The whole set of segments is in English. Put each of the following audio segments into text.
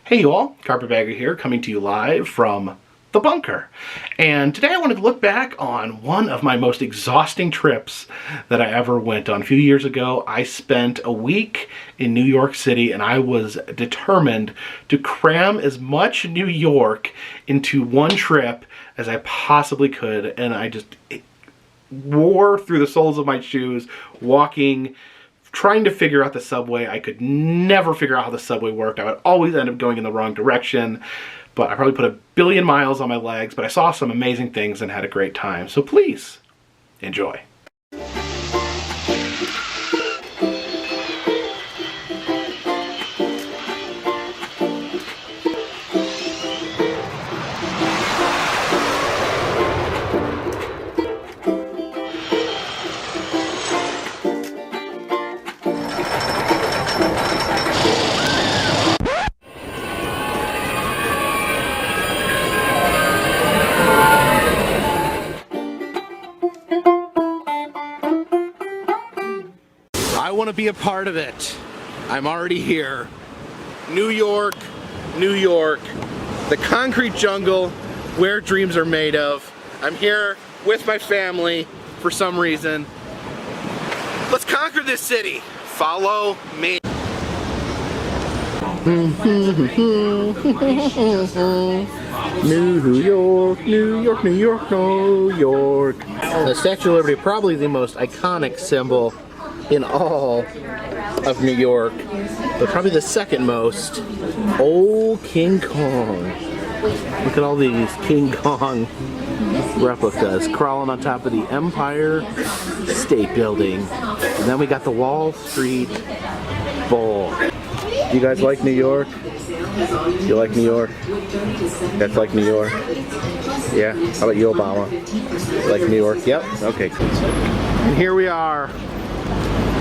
Hey you all, Carpetbagger here, coming to you live from the bunker. And today I wanted to look back on one of my most exhausting trips that I ever went on. A few years ago, I spent a week in New York City and I was determined to cram as much New York into one trip as I possibly could. And I just wore through the soles of my shoes, walking, trying to figure out the subway. I could never figure out how the subway worked. I would always end up going in the wrong direction. But I probably put 1 billion miles on my legs, but I saw some amazing things and had a great time. So please, enjoy. I want to be a part of it. I'm already here. New York, New York, the concrete jungle where dreams are made of. I'm here with my family for some reason. Let's conquer this city. Follow me. New York, New York, New York, New York. The Statue of Liberty, probably the most iconic symbol in all of New York, but probably the second most. Old King Kong. Look at all these King Kong replicas crawling on top of the Empire State Building. And then we got the Wall Street Bowl. You guys like New York? You like New York? You guys like New York? Yeah? How about you, Obama? You like New York? Yep? Okay. And here we are.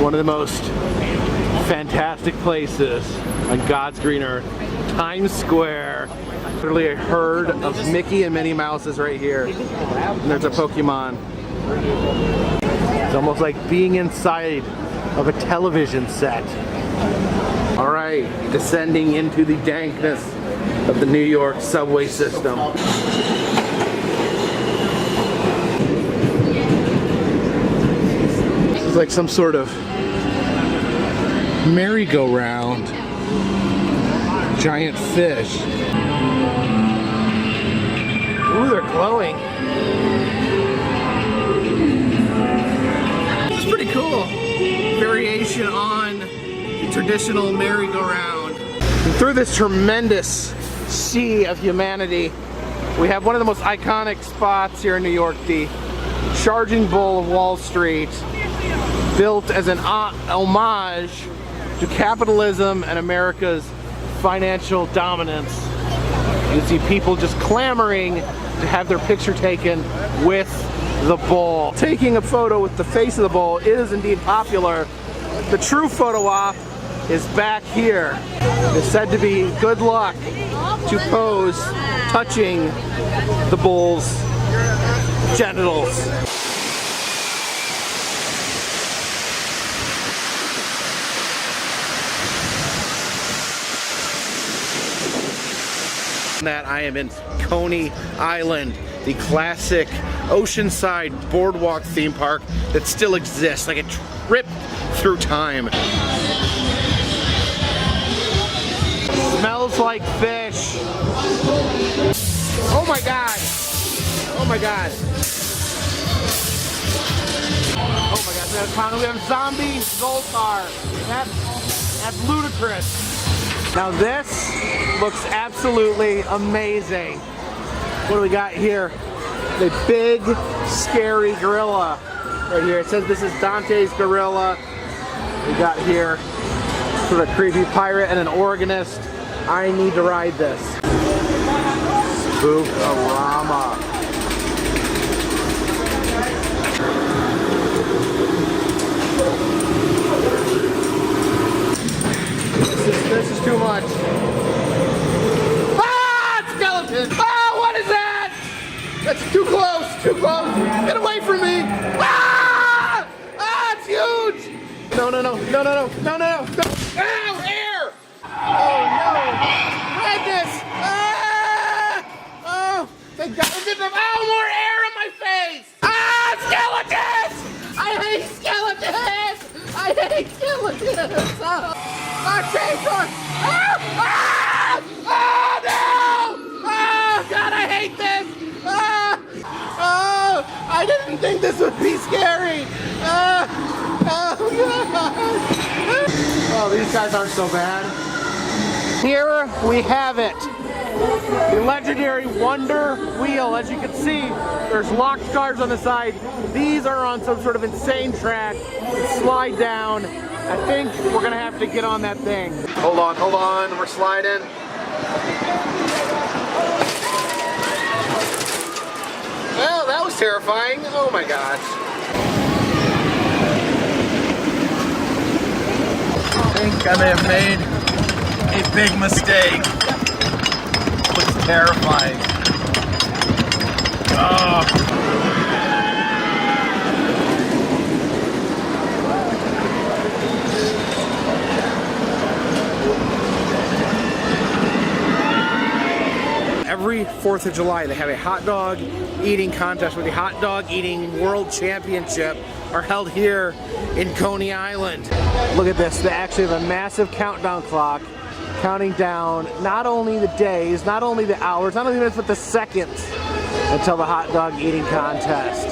One of the most fantastic places on God's green earth, Times Square. Literally a herd of Mickey and Minnie Mouses right here. And there's a Pokemon. It's almost like being inside of a television set. All right, descending into the dankness of the New York subway system. It's like some sort of merry-go-round. Giant fish. Ooh, they're glowing. It's pretty cool. Variation on the traditional merry-go-round. And through this tremendous sea of humanity, we have one of the most iconic spots here in New York, the Charging Bull of Wall Street, built as an homage to capitalism and America's financial dominance. You see people just clamoring to have their picture taken with the bull. Taking a photo with the face of the bull is indeed popular. The true photo op is back here. It's said to be good luck to pose touching the bull's genitals. That I am in Coney Island, the classic oceanside boardwalk theme park that still exists, like a trip through time. Smells like fish. Oh my god. Oh my god. Oh my god. We have zombie Zoltar. That's ludicrous. Now this looks absolutely amazing. What do we got here? The big, scary gorilla right here. It says this is Dante's gorilla. We got here sort of creepy pirate and an organist. I need to ride this. Spookorama. This is too much. Ah! Skeleton! Ah! What is that? That's too close! Too close! Get away from me! Ah! Ah! It's huge! No, no, no, no, no, no, no, no, no! Ow! Air! Oh no! Red would be scary. Oh, these guys aren't so bad. Here we have it. The legendary Wonder Wheel. As you can see, there's locked cars on the side. These are on some sort of insane track. Slide down. I think we're gonna have to get on that thing. Hold on, we're sliding. Well, that was terrifying. Oh my gosh. I think I may have made a big mistake. It was terrifying. Oh. Every 4th of July they have a hot dog eating contest where the hot dog eating world championship are held here in Coney Island. Look at this, they actually have a massive countdown clock counting down not only the days, not only the hours, not only the minutes, but the seconds until the hot dog eating contest.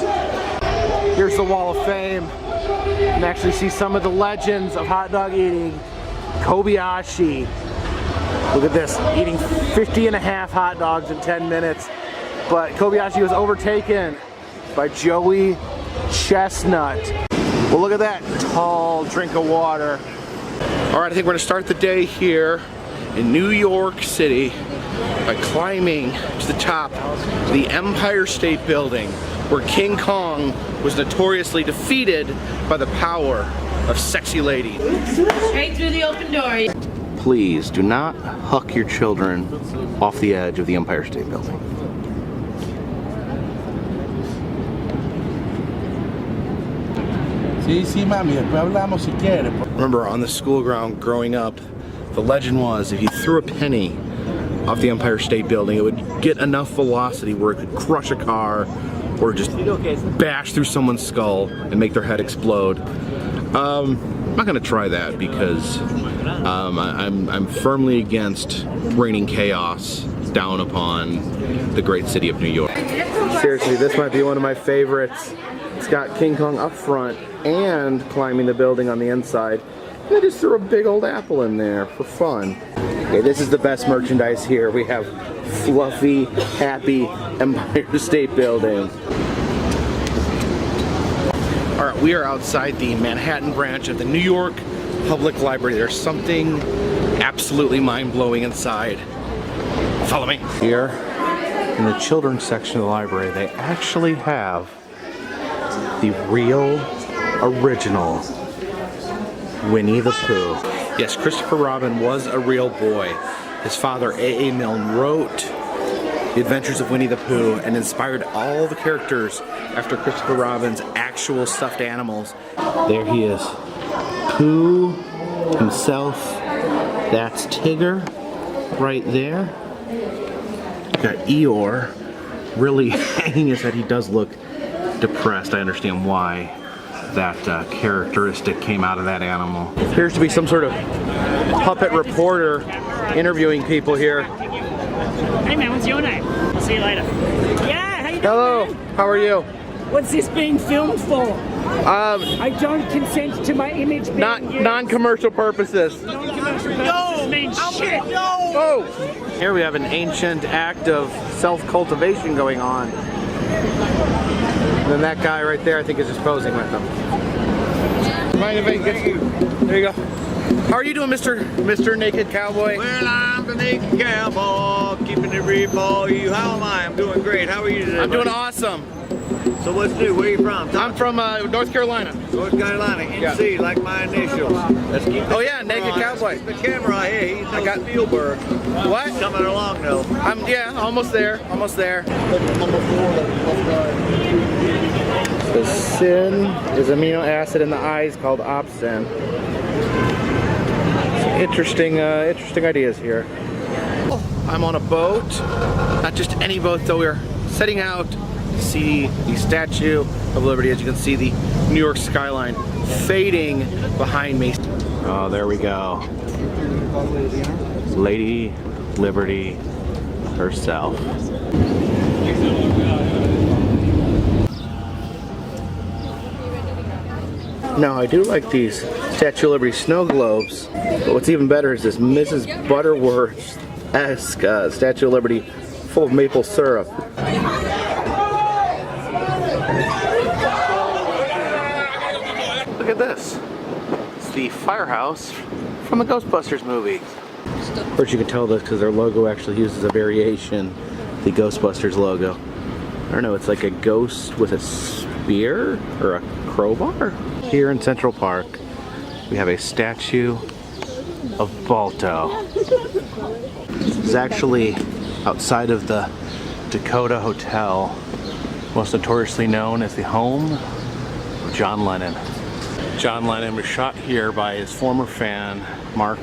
Here's the Wall of Fame. You can actually see some of the legends of hot dog eating. Kobayashi. Look at this, eating 50 and a half hot dogs in 10 minutes. But Kobayashi was overtaken by Joey Chestnut. Well, look at that tall drink of water. All right, I think we're gonna start the day here in New York City by climbing to the top of the Empire State Building, where King Kong was notoriously defeated by the power of sexy ladies. Straight through the open door. Please do not huck your children off the edge of the Empire State Building. Sí, mami, después hablamos si quieres. Remember, on the school ground growing up, the legend was if you threw a penny off the Empire State Building, it would get enough velocity where it could crush a car or just bash through someone's skull and make their head explode. I'm not gonna try that because I'm firmly against raining chaos down upon the great city of New York. Seriously, this might be one of my favorites. It's got King Kong up front and climbing the building on the inside. And I just threw a big old apple in there for fun. Okay, this is the best merchandise here. We have fluffy, happy Empire State Building. All right, we are outside the Manhattan branch of the New York Public Library. There's something absolutely mind-blowing inside. Follow me. Here, in the children's section of the library, they actually have the real, original Winnie the Pooh. Yes, Christopher Robin was a real boy. His father, A.A. Milne, wrote The Adventures of Winnie the Pooh and inspired all the characters after Christopher Robin's actual stuffed animals. There he is. Pooh himself. That's Tigger right there. Got Eeyore really hanging his head. He does look depressed. I understand why that characteristic came out of that animal. Appears to be some sort of puppet reporter interviewing people here. Hey man, what's your name? I'll see you later. Yeah, how you doing? Hello, man? how are you? What's this being filmed for? I don't consent to my image being used. Non-commercial purposes. Non-commercial purposes means shit. Oh! Here we have an ancient act of self-cultivation going on. And then that guy right there, I think, is just posing with them. Mind if I get you? There you go. How are you doing, Mr. Naked Cowboy? Well, I'm the naked cowboy, keeping it real for you. How am I? I'm doing great. How are you today, I'm doing buddy? awesome. So let's do. Where are you from? I'm from North Carolina. North Carolina. NC, like my initials. Let's keep Oh yeah, Naked Cowboy. the camera here. He's no got Spielberg. What? He's coming along though. Yeah, almost there. Almost there. The sin is amino acid in the eyes called opsin. Some interesting ideas here. I'm on a boat. Not just any boat though. We're setting out to see the Statue of Liberty. As you can see, the New York skyline fading behind me. Oh, there we go. Lady Liberty herself. Now, I do like these Statue of Liberty snow globes, but what's even better is this Mrs. Butterworth-esque Statue of Liberty full of maple syrup. Look at this. It's the firehouse from the Ghostbusters movie. Of course, you can tell this because their logo actually uses a variation, the Ghostbusters logo. I don't know, it's like a ghost with a spear or a crowbar? Here in Central Park, we have a statue of Balto. This is actually outside of the Dakota Hotel, most notoriously known as the home of John Lennon. John Lennon was shot here by his former fan, Mark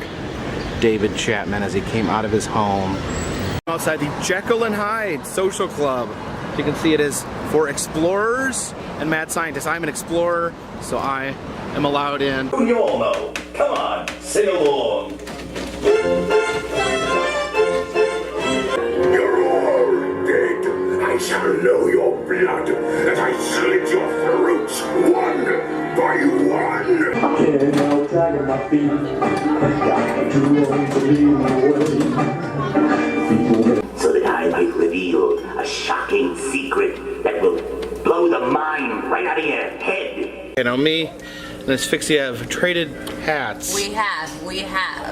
David Chapman, as he came out of his home. Outside the Jekyll and Hyde Social Club. You can see it is for explorers and mad scientists. I'm an explorer, so I am allowed in. You all know. Come on, sing along. You're all dead. I shall know your blood as I slit your throats one by one. Okay, now dragging my feet. Got too long to leave away. So that I might reveal a shocking secret that will blow the mind right out of your head. You know, me and Asphyxia have traded hats. We have.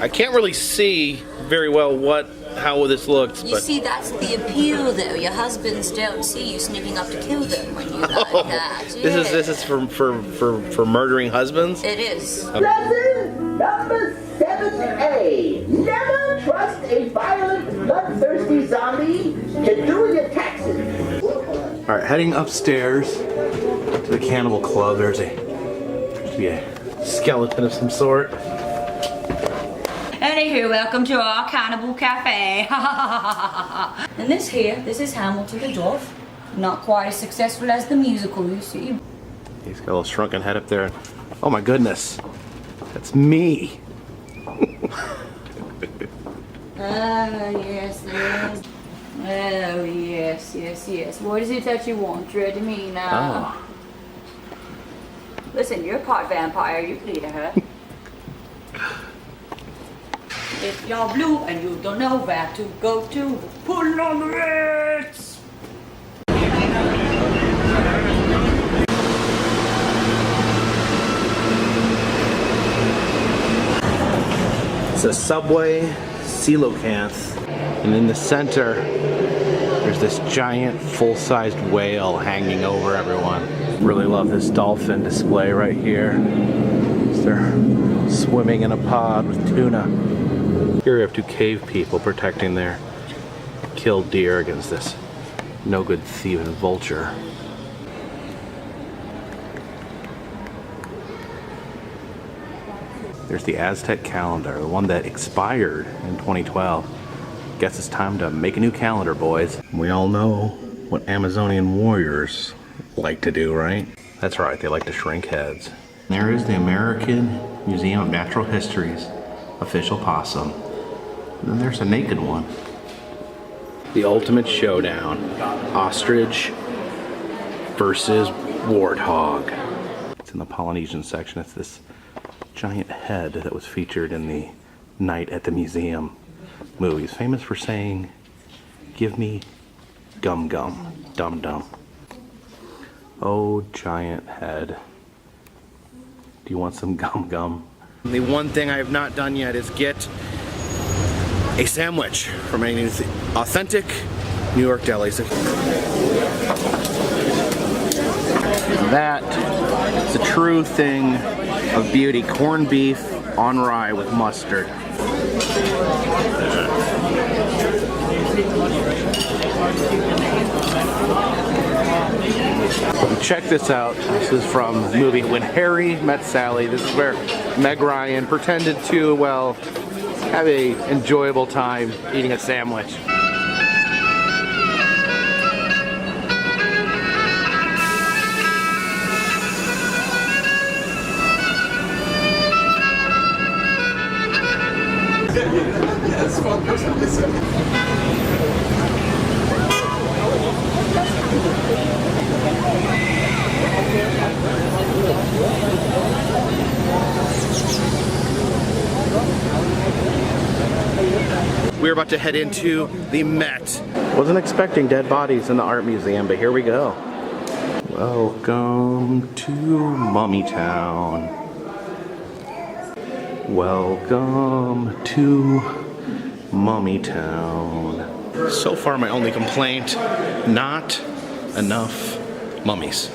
I can't really see very well how this looks, You but see, that's the appeal, though. Your husbands don't see you sneaking up to kill them when you like that. this is for murdering husbands. It is. Lesson number 7A. Never trust a violent, bloodthirsty zombie to do your taxes. All right, heading upstairs to the Cannibal Club. There's to be a skeleton of some sort. Anywho, welcome to our Cannibal Cafe. And this is Hamilton the Dwarf. Not quite as successful as the musical, you see. He's got a little shrunken head up there. Oh my goodness, that's me. Yes. Oh, yes. What is it that you want, Dread me now? Oh. Listen, you're a part vampire, you can eat her. If you're blue and you don't know where to go to, pull on the reds! It's a Subway coelacanth, and in the center there's this giant full-sized whale hanging over everyone. Really love this dolphin display right here. They're swimming in a pod with tuna. Here we have two cave people protecting their killed deer against this no-good thieving vulture. There's the Aztec calendar, the one that expired in 2012. Guess it's time to make a new calendar, boys. We all know what Amazonian warriors like to do, right? That's right, they like to shrink heads. There is the American Museum of Natural History's official possum. And then there's a naked one. The ultimate showdown. Ostrich versus warthog. It's in the Polynesian section. It's this giant head that was featured in the Night at the Museum movies. Famous for saying, "Give me gum gum, dum dum." Oh, giant head. Do you want some gum gum? The one thing I have not done yet is get a sandwich from any authentic New York delis. That is a true thing of beauty. Corned beef on rye with mustard. Check this out. This is from the movie When Harry Met Sally. This is where Meg Ryan pretended to, well, have a enjoyable time eating a sandwich. about to head into the Met. Wasn't expecting dead bodies in the art museum, but here we go. Welcome to Mummy Town. Welcome to Mummy Town. So far, my only complaint, not enough mummies.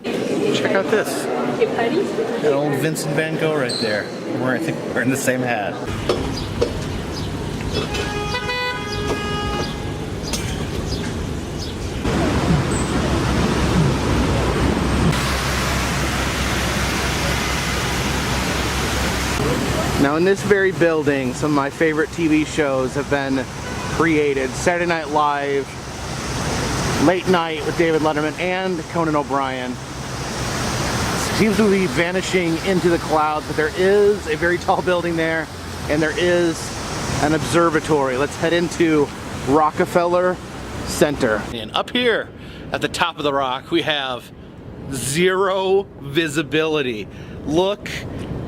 Check out this. That old Vincent Van Gogh right there. I think we're wearing the same hat. Now in this very building, some of my favorite TV shows have been created. Saturday Night Live, Late Night with David Letterman, and Conan O'Brien. Seems to be vanishing into the clouds, but there is a very tall building there, and there is an observatory. Let's head into Rockefeller Center. And up here at the top of the rock, we have zero visibility. Look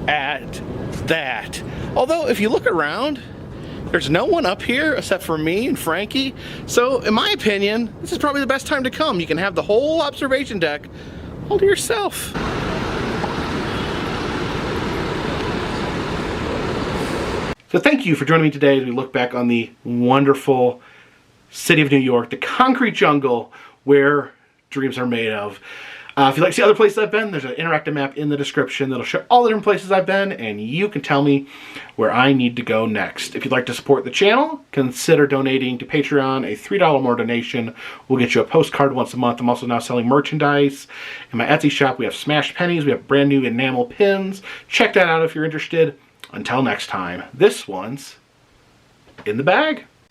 at that. Although if you look around, there's no one up here except for me and Frankie. So in my opinion, this is probably the best time to come. You can have the whole observation deck all to yourself. So thank you for joining me today as we look back on the wonderful city of New York, the concrete jungle where dreams are made of. If you'd like to see other places I've been, there's an interactive map in the description that'll show all the different places I've been, and you can tell me where I need to go next. If you'd like to support the channel, consider donating to Patreon. A $3 more donation will get you a postcard once a month. I'm also now selling merchandise. In my Etsy shop, we have smashed pennies. We have brand new enamel pins. Check that out if you're interested. Until next time, this one's in the bag.